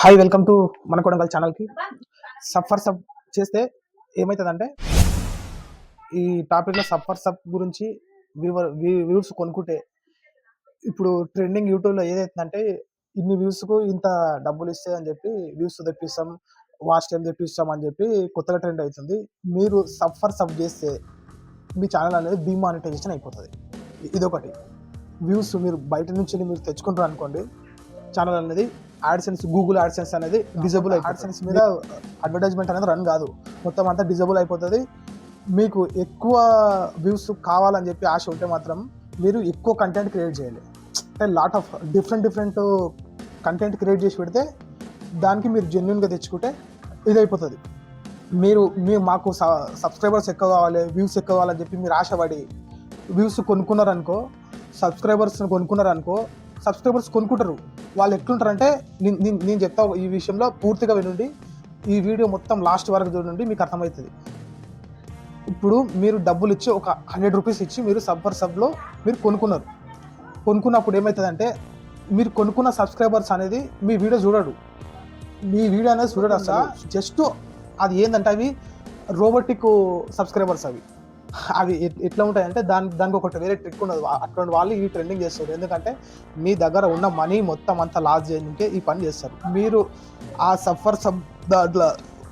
Hi welcome to మన కొడంగల్ ఛానల్కి. Sub చేస్తే ఏమవుతుందంటే ఈ టాపిక్లో సబ్ గురించి వ్యూస్ కొనుక్కుంటే ఇప్పుడు ట్రెండింగ్ యూట్యూబ్లో ఏదైతుందంటే ఇన్ని వ్యూస్కు ఇంత డబ్బులు ఇస్తే అని చెప్పి వ్యూస్ తెప్పిస్తాం, వాచ్ టైం తెప్పిస్తాం అని చెప్పి కొత్తగా ట్రెండ్ అవుతుంది. మీరు సబ్ చేస్తే మీ ఛానల్ అనేది డిమానిటైజేషన్ అయిపోతుంది. ఇదొకటి. వ్యూస్ మీరు బయట నుంచి మీరు తెచ్చుకుంటారు అనుకోండి, ఛానల్ అనేది యాడ్సెన్స్, గూగుల్ యాడ్సెన్స్ అనేది డిజబుల్. యాడ్సెన్స్ మీద అడ్వర్టైజ్మెంట్ అనేది రన్ కాదు, మొత్తం అంతా డిజబుల్ అయిపోతుంది. మీకు ఎక్కువ వ్యూస్ కావాలని చెప్పి ఆశ ఉంటే మాత్రం మీరు ఎక్కువ కంటెంట్ క్రియేట్ చేయాలి. అంటే lot of different content create చేసి పెడితే దానికి మీరు జెన్యున్గా తెచ్చుకుంటే ఇది అయిపోతుంది. మీరు మాకు సబ్స్క్రైబర్స్ ఎక్కువ కావాలి, వ్యూస్ ఎక్కువ కావాలని చెప్పి మీరు ఆశపడి వ్యూస్ కొనుక్కున్నారనుకో, సబ్స్క్రైబర్స్ని కొనుక్కున్నారనుకో, సబ్స్క్రైబర్స్ కొనుక్కుంటారు. వాళ్ళు ఎట్లుంటారంటే నేను చెప్తా ఈ విషయంలో పూర్తిగా వినండి. ఈ వీడియో మొత్తం లాస్ట్ వరకు చూడండి, మీకు అర్థమవుతుంది. ఇప్పుడు మీరు డబ్బులు ఇచ్చి ఒక 100 రూపీస్ ఇచ్చి మీరు సబ్లో మీరు కొనుక్కున్నప్పుడు ఏమవుతుందంటే మీరు కొనుక్కున్న సబ్స్క్రైబర్స్ అనేది మీ వీడియో చూడడు. మీ వీడియో అనేది చూడడు అసలు. జస్ట్ అది ఏంటంటే అవి రోబోటిక్ సబ్స్క్రైబర్స్. అవి ఎట్లా ఉంటాయంటే దానికి ఒకటి వేరే ట్రిక్ ఉండదు. అటువంటి వాళ్ళు ఈ ట్రెండింగ్ చేస్తారు. ఎందుకంటే మీ దగ్గర ఉన్న మనీ మొత్తం అంతా లాస్ చేయడానికే ఈ పని చేస్తారు. మీరు ఆ సబ్ దాంట్లో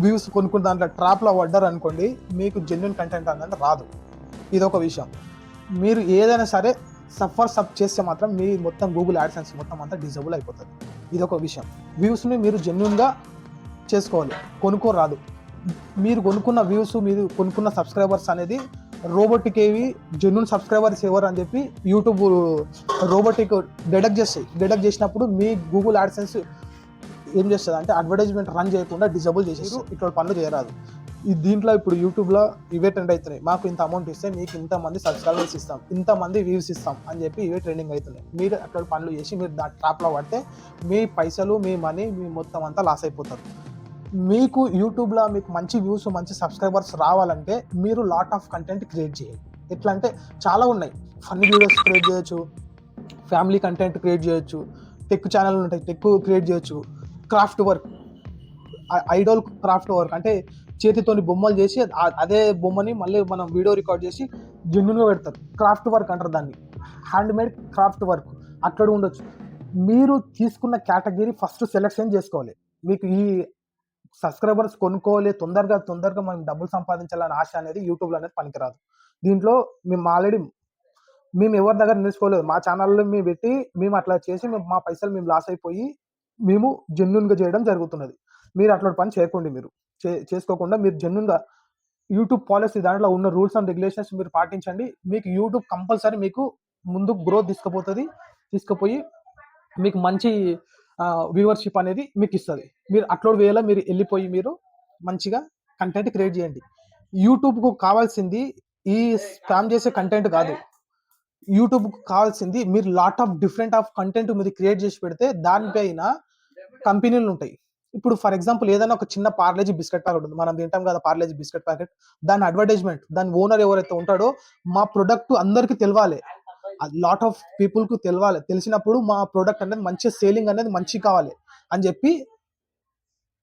వ్యూస్ కొనుక్కున్న దాంట్లో ట్రాప్లో పడ్డారు అనుకోండి, మీకు జెన్యున్ కంటెంట్ అనేది రాదు. ఇదొక విషయం. మీరు ఏదైనా సరే సబ్ చేస్తే మాత్రం మీ మొత్తం గూగుల్ యాడ్సెన్స్ మొత్తం అంతా డిజబుల్ అయిపోతుంది. ఇదొక విషయం. వ్యూస్ని మీరు జెన్యున్గా చేసుకోవాలి, కొనుక్కోరాదు. మీరు కొనుక్కున్న వ్యూస్, మీరు కొనుక్కున్న సబ్స్క్రైబర్స్ అనేది రోబోటిక్ ఏవి, జెన్యున్ సబ్స్క్రైబర్స్ ఎవరు అని చెప్పి యూట్యూబ్ రోబోటిక్ డిడక్ట్ చేసినప్పుడు మీ గూగుల్ యాడ్సెన్స్ ఏం చేస్తుంది అంటే అడ్వర్టైజ్మెంట్ రన్ చేయకుండా డిజబుల్ చేసేసి ఇటువంటి పనులు చేయరాదు. దీంట్లో ఇప్పుడు యూట్యూబ్లో ఇవే ట్రెండ్ అవుతున్నాయి. మాకు ఇంత అమౌంట్ ఇస్తే మీకు ఇంతమంది సబ్స్క్రైబర్స్ ఇస్తాం, ఇంతమంది వ్యూస్ ఇస్తాం అని చెప్పి ఇవే ట్రెండింగ్ అవుతున్నాయి. మీరు అటువంటి పనులు చేసి మీరు దాని ట్రాప్లో పడితే మీ పైసలు, మీ మనీ, మీ మొత్తం అంతా లాస్ అయిపోతారు. మీకు యూట్యూబ్లో మీకు మంచి వ్యూస్, మంచి సబ్స్క్రైబర్స్ రావాలంటే మీరు లాట్ ఆఫ్ కంటెంట్ క్రియేట్ చేయాలి. ఎట్లా అంటే చాలా ఉన్నాయి. ఫన్నీ వీడియోస్ క్రియేట్ చేయొచ్చు, ఫ్యామిలీ కంటెంట్ క్రియేట్ చేయొచ్చు, టెక్ ఛానల్ ఉంటాయి, టెక్ క్రియేట్ చేయొచ్చు, craft work, Idol craft work అంటే చేతితోని బొమ్మలు చేసి అదే బొమ్మని మళ్ళీ మనం వీడియో రికార్డ్ చేసి జెన్యున్గా పెడతారు. క్రాఫ్ట్ వర్క్ అంటారు దాన్ని, హ్యాండ్ మేడ్ క్రాఫ్ట్ వర్క్. అక్కడ ఉండొచ్చు. మీరు తీసుకున్న కేటగిరీ ఫస్ట్ సెలెక్షన్ చేసుకోవాలి. మీకు ఈ సబ్స్క్రైబర్స్ కొనుక్కోవాలి, తొందరగా మనం డబ్బులు సంపాదించాలని ఆశ అనేది యూట్యూబ్లో అనేది పనికిరాదు. దీంట్లో మేము ఎవరి దగ్గర నేర్చుకోలేదు. మా ఛానల్లో మేము పెట్టి మేము అట్లా చేసి మా పైసలు మేము లాస్ అయిపోయి మేము జెన్యున్గా చేయడం జరుగుతున్నది. మీరు అట్లాంటి పని చేయకండి. మీరు చేసుకోకుండా మీరు జెన్యున్గా యూట్యూబ్ పాలసీ దాంట్లో ఉన్న రూల్స్ అండ్ రెగ్యులేషన్స్ మీరు పాటించండి. మీకు యూట్యూబ్ కంపల్సరీ మీకు ముందు గ్రోత్ తీసుకుపోయి మీకు మంచి వ్యూవర్షిప్ అనేది మీకు ఇస్తుంది. మీరు అప్లోడ్ వేయాలా, మీరు వెళ్ళిపోయి మీరు మంచిగా కంటెంట్ క్రియేట్ చేయండి. యూట్యూబ్కు కావాల్సింది ఈ స్పామ్ చేసే కంటెంట్ కాదు. యూట్యూబ్కు కావాల్సింది మీరు lot of different of content మీరు క్రియేట్ చేసి పెడితే దానిపైన కంపెనీలు ఉంటాయి. ఇప్పుడు ఫర్ ఎగ్జాంపుల్ ఏదైనా ఒక చిన్న పార్లేజీ బిస్కెట్ ప్యాకెట్ ఉంది, మనం తింటాం కదా పార్లేజీ బిస్కెట్ ప్యాకెట్. దాని అడ్వర్టైజ్మెంట్, దాని ఓనర్ ఎవరైతే ఉంటాడో మా ప్రొడక్ట్ అందరికీ తెలవాలి, లాట్ ఆఫ్ పీపుల్కు తెలిసినప్పుడు మా ప్రోడక్ట్ అనేది మంచి సేలింగ్ అనేది మంచి కావాలి అని చెప్పి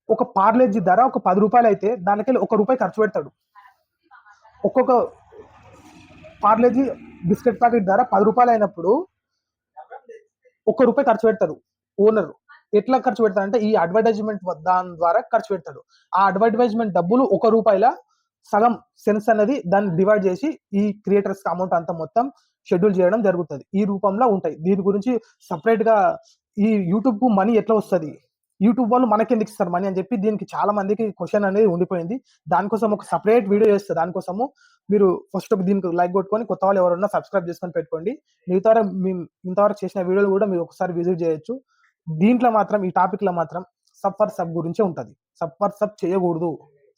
ఒక పార్లేజీ ధర ఒక 10 రూపాయలు అయితే దానికి 1 రూపాయి ఖర్చు పెడతాడు. ఒక్కొక్క పార్లేజీ బిస్కెట్ ప్యాకెట్ ధర 10 రూపాయలు అయినప్పుడు 1 రూపాయి ఖర్చు పెడతాడు ఓనర్. ఎట్లా ఖర్చు పెడతాడంటే ఈ అడ్వర్టైజ్మెంట్ దాని ద్వారా ఖర్చు పెడతాడు. ఆ అడ్వర్టైజ్మెంట్ డబ్బులు 1 రూపాయల సగం సెన్స్ అనేది దాన్ని డివైడ్ చేసి ఈ క్రియేటర్స్ అమౌంట్ అంతా మొత్తం షెడ్యూల్ చేయడం జరుగుతుంది. ఈ రూపంలో ఉంటాయి. దీని గురించి సపరేట్గా ఈ యూట్యూబ్కు మనీ ఎట్లా వస్తుంది, యూట్యూబ్ వాళ్ళు మనకెందుకు ఇస్తారు మనీ అని చెప్పి దీనికి చాలా మందికి క్వశ్చన్ అనేది ఉండిపోయింది. దానికోసం ఒక సపరేట్ వీడియో చేస్తారు. దానికోసము మీరు ఫస్ట్ దీనికి లైక్ కొట్టుకొని కొత్త వాళ్ళు ఎవరన్నా సబ్స్క్రైబ్ చేసుకొని పెట్టుకోండి. మిగతా మేము ఇంతవరకు చేసిన వీడియోలు కూడా మీరు ఒకసారి విజిట్ చేయొచ్చు. దీంట్లో మాత్రం ఈ టాపిక్లో మాత్రం సబ్ గురించే ఉంటుంది. సబ్ చేయకూడదు,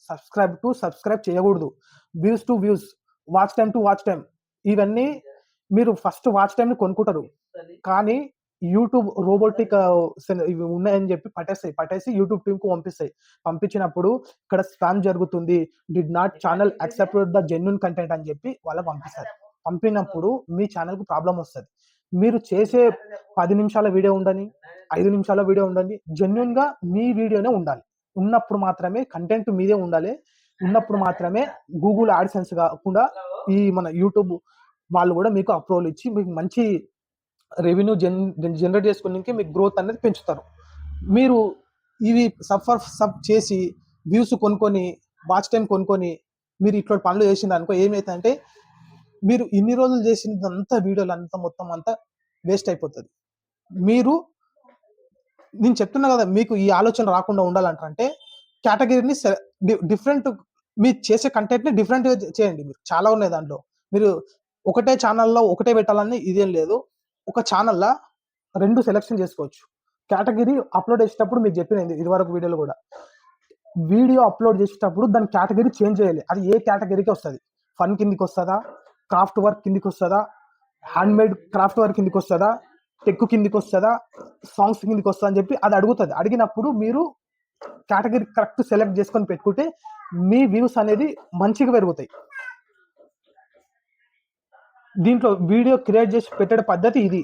సబ్స్క్రైబ్ చేయకూడదు, views to views, watch time ఇవన్నీ మీరు ఫస్ట్ వాచ్ టైంని కొనుక్కుంటారు. కానీ యూట్యూబ్ రోబోటిక్ ఇవి ఉన్నాయని చెప్పి పట్టేసి యూట్యూబ్ టీంకు పంపించినప్పుడు ఇక్కడ స్పామ్ జరుగుతుంది, did not channel accept the genuine content అని చెప్పి వాళ్ళకి పంపిస్తారు. పంపినప్పుడు మీ ఛానల్కు ప్రాబ్లం వస్తుంది. మీరు చేసే 10 నిమిషాల వీడియో ఉండని, 5 నిమిషాల వీడియో ఉండండి. జెన్యూన్‌గా మీ వీడియోనే ఉండాలి. ఉన్నప్పుడు మాత్రమే కంటెంట్ మీదే ఉండాలి. ఉన్నప్పుడు మాత్రమే గూగుల్ యాడ్‌సెన్స్ గాకుండా ఈ మన యూట్యూబ్ వాళ్ళు గూడా మీకు అప్రూవల్ ఇచ్చి మీకు మంచి రెవెన్యూ జనరేట్ చేసుకోనికి మీకు గ్రోత్ అనేది పెంచుతారు. మీరు ఇవి సబ్ చేసి వ్యూస్ కొనుక్కొని, వాచ్ టైమ్ కొనుక్కొని మీరు ఇట్లాంటి పనులు చేసిందనుకో ఏమైతదంటే మీరు ఇన్ని రోజులు చేసినదంతా వీడియోలంతా మొత్తం అంతా వేస్ట్ అయిపోతది. మీరు నేను చెప్తున్నా గదా! మీకు ఈ ఆలోచన రాకుండా ఉండాలంటే కేటగిరీని డిఫరెంట్ మీరు చేసే కంటెంట్‌ని డిఫరెంట్‌గా చేయండి మీరు. చాలా ఉన్నాయి దాంట్లో. మీరు ఒకటే ఛానెల్‌లో ఒకటే పెట్టాలని ఇదేం లేదు. ఒక ఛానెల్‌ల 2 సెలక్షన్ చేసుకోవచ్చు. కేటగిరీ అప్‌లోడ్ చేసేటప్పుడు మీకు చెప్పిన ఇదివరకు వీడియోలో గూడా. వీడియో అప్‌లోడ్ చేసేటప్పుడు దాని కేటగిరీ చేంజ్ చేయాలి. అది ఏ కేటగిరీకి వస్తది. ఫన్ కిందకొస్తదా? క్రాఫ్ట్ వర్క్ కిందకొస్తదా? హ్యాండ్‌మేడ్ క్రాఫ్ట్ వర్క్ కిందకొస్తదా? టెక్ కిందకొస్తదా? సాంగ్స్ కిందకొస్తదా అని చెప్పి అది అడుగుతది. అడిగినప్పుడు మీరు కేటగిరీ కరెక్ట్ సెలెక్ట్ చేసుకొని పెట్టుకుంటే మీ వ్యూస్ అనేది మంచిగా పెరుగుతాయి. దీంట్లో వీడియో క్రియేట్ చేసి పెట్టే పద్ధతి ఇది.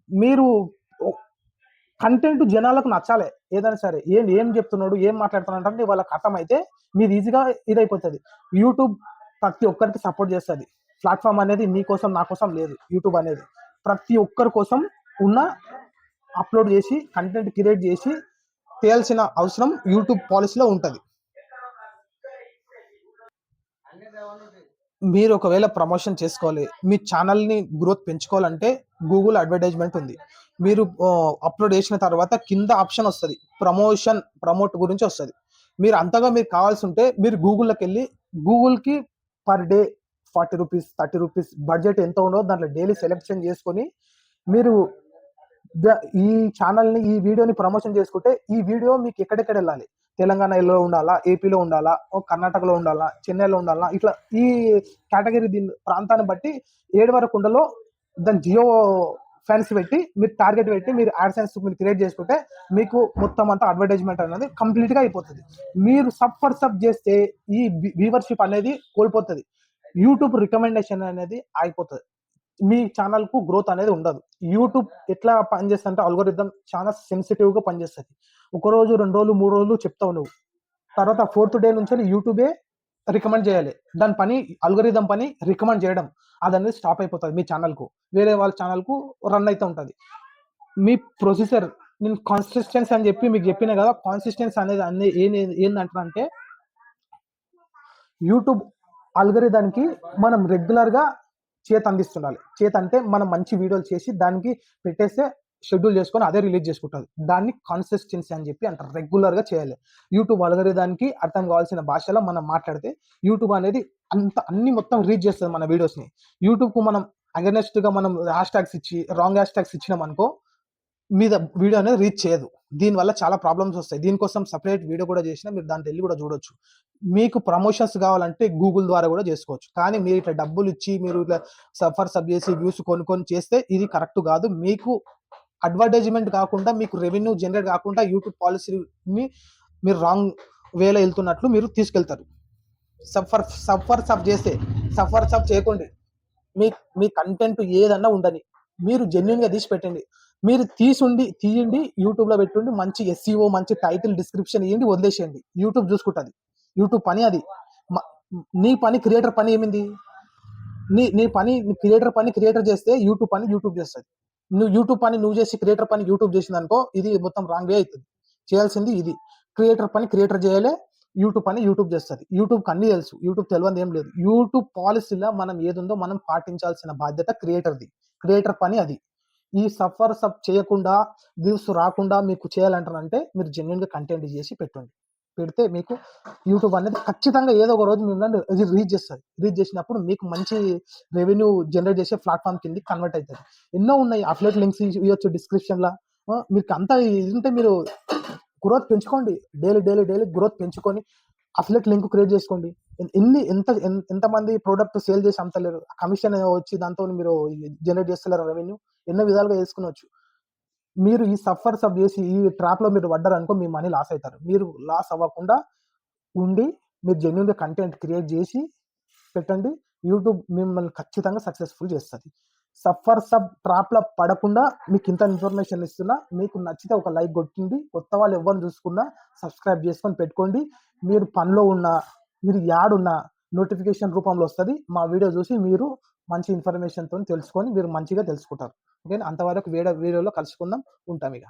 మీరు కంటెంట్ జనాలకు నచ్చాలి. ఏదైనా సరే. ఏం చెప్తున్నాడు, ఏం మాట్లాడుతున్నాడు అంటే వాళ్ళకి అర్థమైతే మీది ఈజీగా ఇదైపోతది. యూట్యూబ్ ప్రతి ఒక్కరికి సపోర్ట్ చేస్తది. ప్లాట్‌ఫార్మ్ అనేది నీ కోసం, నా కోసం లేదు. యూట్యూబ్ అనేది. ప్రతి ఒక్కరి కోసం ఉన్న అప్‌లోడ్ చేసి, కంటెంట్ క్రియేట్ చేసి చేయాల్సిన అవసరం యూట్యూబ్ పాలిసీలో ఉంటది. మీరు ఒకవేళ ప్రమోషన్ చేసుకోవాలి. మీ ఛానెల్‌ని గ్రోత్ పెంచుకోవాలంటే గూగుల్ అడ్వర్టైజ్‌మెంట్ ఉంది. మీరు అప్‌లోడ్ చేసిన తర్వాత కింద ఆప్షన్ వస్తది. ప్రమోట్ గురించి వస్తది. మీరు అంతగా మీకు కావాల్సుంటే మీరు గూగుల్‌లోకెళ్ళి గూగుల్‌కి పర్ డే రూ. 40, రూ. 30 బడ్జెట్ ఎంత ఉన్నదో దాంట్లో డైలీ సెలెక్షన్ చేసుకొని మీరు ఈ ఛానెల్‌ని, ఈ వీడియోని ప్రమోషన్ చేసుకుంటే ఈ వీడియో మీకు ఎక్కడెక్కడెళ్ళాలి. తెలంగాణలో ఉండాలా, ఏపీలో ఉండాలా, కర్ణాటకలో ఉండాలా, చెన్నైలో ఉండాలా, ఇట్లా ఈ కేటగిరీ దీని ప్రాంతాన్ని బట్టి ఏడు వరకు ఉండాలో దాని జియో ఫ్యాన్స్ పెట్టి మీరు టార్గెట్ పెట్టి మీరు యాడ్సెన్స్ మీరు క్రియేట్ చేసుకుంటే మీకు మొత్తం అంతా అడ్వర్టైజ్మెంట్ అనేది కంప్లీట్‌గా అయిపోతది. మీరు సబ్ చేస్తే ఈ వ్యూవర్‌షిప్ అనేది కోల్పోతది. యూట్యూబ్ రికమెండేషన్ అనేది ఆగిపోతది. మీ ఛానెల్‌కు గ్రోత్ అనేది ఉండదు. యూట్యూబ్ ఎట్లా పనిచేస్తదంటే అల్గోరిథం చాలా సెన్సిటివ్‌గా పనిచేస్తది. ఒక రోజు, 2 రోజులు, 3 రోజులు చెప్తావు నువ్వు. తర్వాత ఫోర్త్ డే నుంచెల్లి యూట్యూబే రికమెండ్ చేయాలి. దాని పని అల్గోరిథం పని రికమెండ్ చేయడం. అదనేది స్టాప్ అయిపోతది మీ ఛానెల్‌కు. వేరే వాళ్ళ ఛానెల్‌కు రన్ అయితా ఉంటది. మీ ప్రొసీజర్ నేను కన్సిస్టెన్సీ అని చెప్పి మీకు చెప్పినా కదా! కన్సిస్టెన్సీ అనేది ఏందంటారంటే యూట్యూబ్ అల్గోరిథంకి మనం రెగ్యులర్‌గా చేతందిస్తుండాలి. చేతంటే మనం మంచి వీడియోలు చేసి దానికి పెట్టేస్తే షెడ్యూల్ చేసుకొని అదే రిలీజ్ చేసుకుంటది. దాన్ని కన్సిస్టెన్సీ అని చెప్పి అంటారు. రెగ్యులర్‌గా చేయాలి. యూట్యూబ్ అల్గోరిథంకి అర్థం కావాల్సిన భాషలో మనం మాట్లాడితే యూట్యూబ్ అనేది అన్ని మొత్తం రీచ్ చేస్తది మన వీడియోస్‌ని. యూట్యూబ్‌కు మనం అగైనెస్ట్‌గా మనం హ్యాష్‌ట్యాగ్స్ ఇచ్చి రాంగ్ హ్యాష్‌ట్యాగ్స్ ఇచ్చినామనుకో మీద వీడియో అనేది రీచ్ చేయదు. దీనివల్ల చాలా ప్రాబ్లమ్స్ వస్తాయి. దీనికోసం సెపరేట్ వీడియో కూడా చేసినా మీరు దాంట్లో ఎళ్లి కూడా చూడొచ్చు. మీకు ప్రమోషన్స్ కావాలంటే గూగుల్ ద్వారా కూడా చేసుకోవచ్చు. కానీ మీరు ఇట్లా డబ్బులు ఇచ్చి మీరు ఇట్లా సబ్ చేసి వ్యూస్ కొనుక్కొని చేస్తే ఇది కరెక్ట్ కాదు. మీకు అడ్వర్టైజ్‌మెంట్ కాకుండా మీకు రెవెన్యూ జనరేట్ కాకుండా యూట్యూబ్ పాలిసీని మీరు రాంగ్ వేలో ఎళ్తున్నట్లు మీరు తీసుకెళ్తారు. సబ్ చేస్తే సబ్ చేయకండి. మీ కంటెంట్ ఏదన్నా ఉండని. మీరు జెన్యూన్‌గా తీసి పెట్టండి. మీరు తీయండి యూట్యూబ్‌లో పెట్టుండి మంచి ఎస్‌ఈఓ మంచి టైటిల్ డిస్క్రిప్షన్ ఇయ్యండి వదిలేసేయండి. యూట్యూబ్ చూసుకుంటది. యూట్యూబ్ పని అది. మ నీ పని క్రియేటర్ పని ఏమింది? నీ పని క్రియేటర్ పని క్రియేటర్ చేస్తే యూట్యూబ్ పని యూట్యూబ్ చేస్తది. నువ్వు యూట్యూబ్ పని నువ్వు చేసి క్రియేటర్ పని యూట్యూబ్ చేసిందనుకో ఇది మొత్తం రాంగ్ వే అయితది. చేయాల్సింది ఇది. క్రియేటర్ పని క్రియేటర్ చేయాలి. యూట్యూబ్ పని యూట్యూబ్ చేస్తది. యూట్యూబ్‌కి అన్నీ తెలుసు. యూట్యూబ్ తెలవనిది ఏం లేదు. యూట్యూబ్ పాలిసీలో మనం ఏదుందో మనం పాటించాల్సిన బాధ్యత క్రియేటర్‌ది. క్రియేటర్ పని అది. ఈ సబ్ చేయకుండా వ్యూస్ రాకుండా మీకు చేయాలంటారంటే మీరు జెన్యూన్‌గా కంటెంట్ చేసి పెట్టండి. పెడితే మీకు యూట్యూబ్ అనేది ఖచ్చితంగా ఏదో ఒక రోజు మిమ్మల్ని రీచ్ చేస్తది. రీచ్ చేసినప్పుడు మీకు మంచి రెవెన్యూ జనరేట్ చేసే ప్లాట్‌ఫార్మ్ కిందకి కన్వర్ట్ అయితది. ఎన్నో ఉన్నాయి. అఫిలియేట్ లింక్స్ ఇయ్యొచ్చు డిస్క్రిప్షన్‌ల. మీకు అంతా ఇదుంటే మీరు గ్రోత్ పెంచుకోండి. డైలీ గ్రోత్ పెంచుకొని అఫిలియేట్ లింక్ క్రియేట్ చేసుకోండి. ఎంతమంది ప్రొడక్ట్ సేల్ చేసి అమ్ముతలేరు. కమిషన్ వచ్చి దాంతో మీరు జనరేట్ చేస్తలేరా రెవెన్యూ. ఎన్నో విధాలుగా చేసుకొనొచ్చు. మీరు ఈ సబ్ చేసి ఈ ట్రాప్‌లో మీరు పడ్డారనుకో మీ మనీ లాస్ అయితారు. మీరు లాస్ అవ్వకుండా ఉండి మీరు జెన్యూన్‌గా కంటెంట్ క్రియేట్ చేసి పెట్టండి. యూట్యూబ్ మిమ్మల్ని ఖచ్చితంగా సక్సెస్‌ఫుల్ చేస్తది. సఫర్ సబ్ ట్రాప్‌లో పడకుండా మీకింత ఇన్ఫర్మేషన్ ఇస్తున్నా. మీకు నచ్చితే ఒక లైక్ కొట్టండి. కొత్త వాళ్ళు ఎవ్వరిని చూసుకున్నా సబ్స్క్రైబ్ చేసుకొని పెట్టుకోండి. మీరు పనిలో ఉన్నా, మీరు యాడున్నా నోటిఫికేషన్ రూపంలో వస్తది. మా వీడియో చూసి మీరు మంచి ఇన్ఫర్మేషన్‌తోని తెలుసుకొని మీరు మంచిగా తెలుసుకుంటారు. ఓకేనా? అంతవరకు వీడియోలో కలుసుకుందాం. ఉంటామిగ.